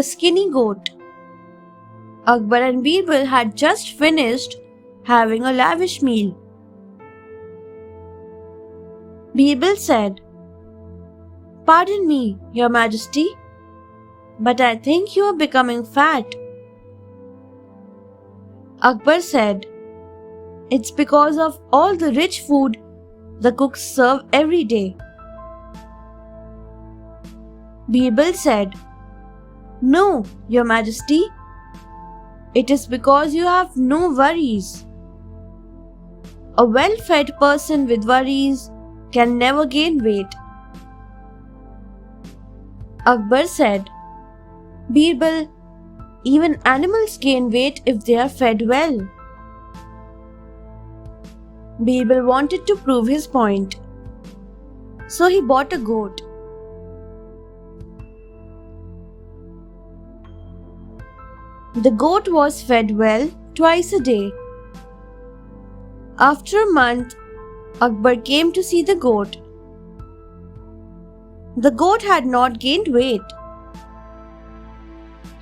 The skinny goat. Akbar and Birbal had just finished having a lavish meal. Birbal said, "Pardon me, Your Majesty, but I think you are becoming fat." Akbar said, "It's because of all the rich food the cooks serve every day." Birbal said, "No, Your Majesty, it is because you have no worries. A well-fed person with worries can never gain weight." Akbar said, "Birbal, even animals gain weight if they are fed well." Birbal wanted to prove his point, so he bought a goat. The goat was fed well twice a day. After a month, Akbar came to see the goat. The goat had not gained weight.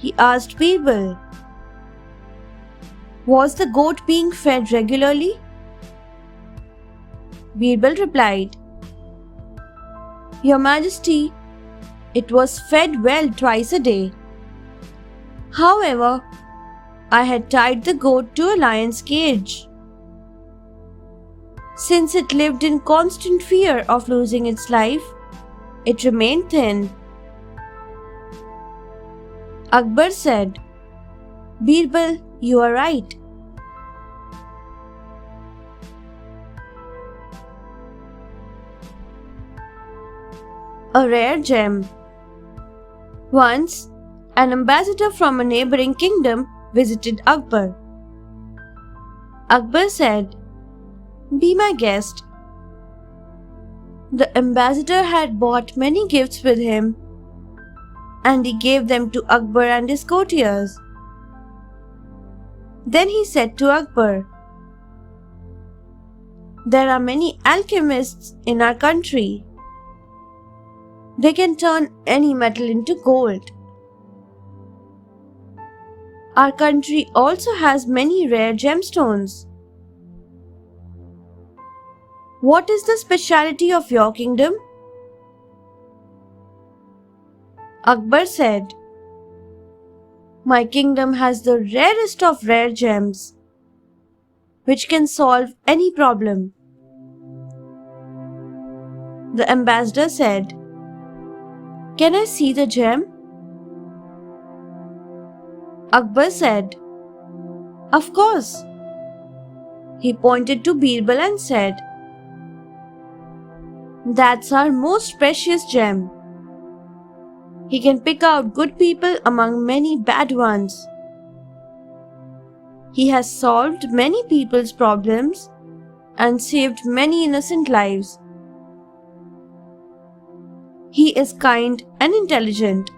He asked Birbal, "Was the goat being fed regularly?" Birbal replied, "Your Majesty, it was fed well twice a day. However, I had tied the goat to a lion's cage. Since it lived in constant fear of losing its life, it remained thin." Akbar said, "Birbal, you are right. A rare gem. Once, an ambassador from a neighboring kingdom visited Akbar. Akbar said, "Be my guest." The ambassador had brought many gifts with him, and he gave them to Akbar and his courtiers. Then he said to Akbar, "There are many alchemists in our country. They can turn any metal into gold. Our country also has many rare gemstones. What is the specialty of your kingdom?" Akbar said, "My kingdom has the rarest of rare gems, which can solve any problem." The ambassador said, "Can I see the gem?" Akbar said, "Of course." He pointed to Birbal and said, "That's our most precious gem. He can pick out good people among many bad ones. He has solved many people's problems and saved many innocent lives. He is kind and intelligent,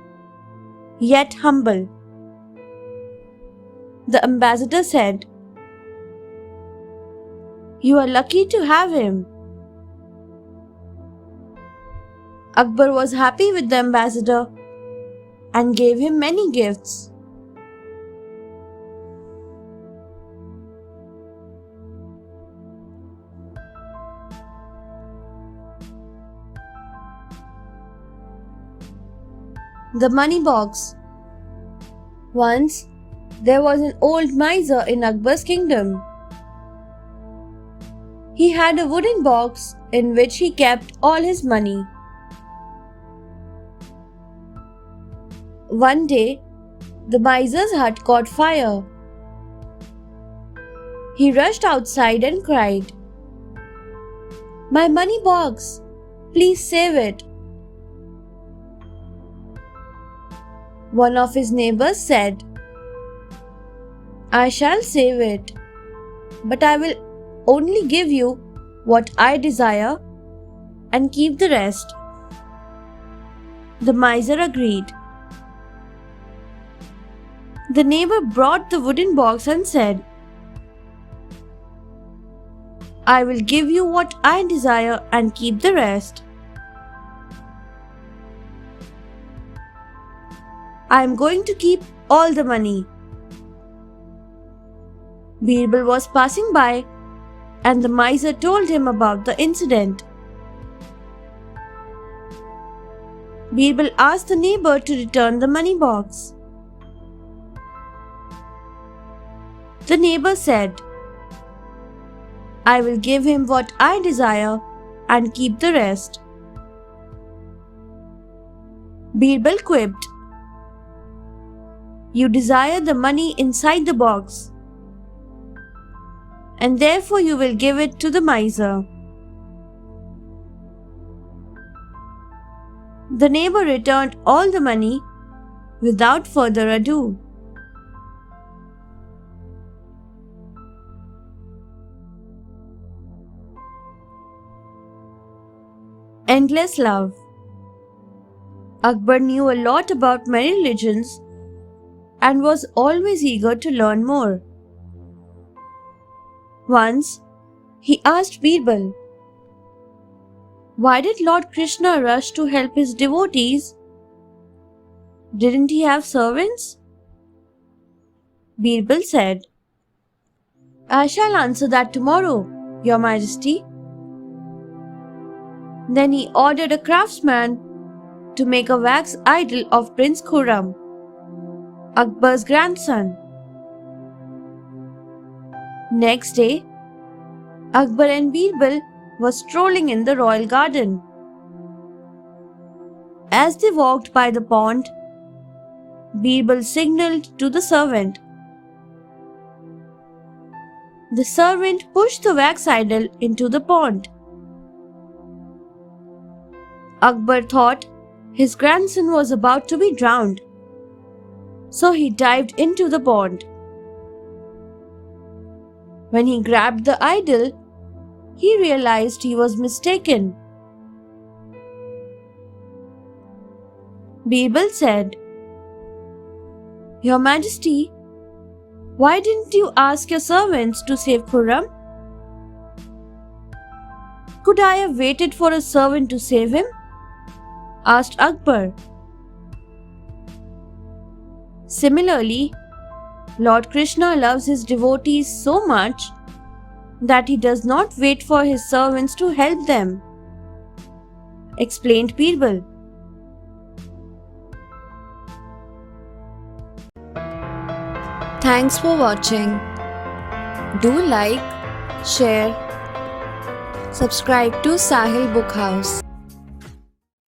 yet humble." The ambassador said, "You are lucky to have him." Akbar was happy with the ambassador and gave him many gifts. The money box. Once, there was an old miser in Akbar's kingdom. He had a wooden box in which he kept all his money. One day, the miser's hut caught fire. He rushed outside and cried, "My money box! Please save it." One of his neighbors said, "I shall save it, but I will only give you what I desire and keep the rest." The miser agreed. The neighbor brought the wooden box and said, "I will give you what I desire and keep the rest." I am going to keep all the money. Birbal was passing by and the miser told him about the incident. Birbal asked the neighbor to return the money box. The neighbor said, I will give him what I desire and keep the rest. Birbal quipped, You desire the money inside the box, and therefore you will give it to the miser. The neighbor returned all the money without further ado. Endless love. Akbar knew a lot about many religions and was always eager to learn more. Once, he asked Birbal, Why did Lord Krishna rush to help his devotees? Didn't he have servants? Birbal said, I shall answer that tomorrow, Your Majesty. Then he ordered a craftsman to make a wax idol of Prince Khurram, Akbar's grandson. Next day, Akbar and Birbal were strolling in the royal garden. As they walked by the pond, Birbal signalled to the servant. The servant pushed the wax idol into the pond. Akbar thought his grandson was about to be drowned, so he dived into the pond. When he grabbed the idol, he realized he was mistaken. Birbal said, Your Majesty, why didn't you ask your servants to save Khurram? Could I have waited for a servant to save him? Asked Akbar. Similarly, Lord Krishna loves his devotees so much that he does not wait for his servants to help them, explained Birbal. Thanks for watching. Do like, share, subscribe to Sahil Book House.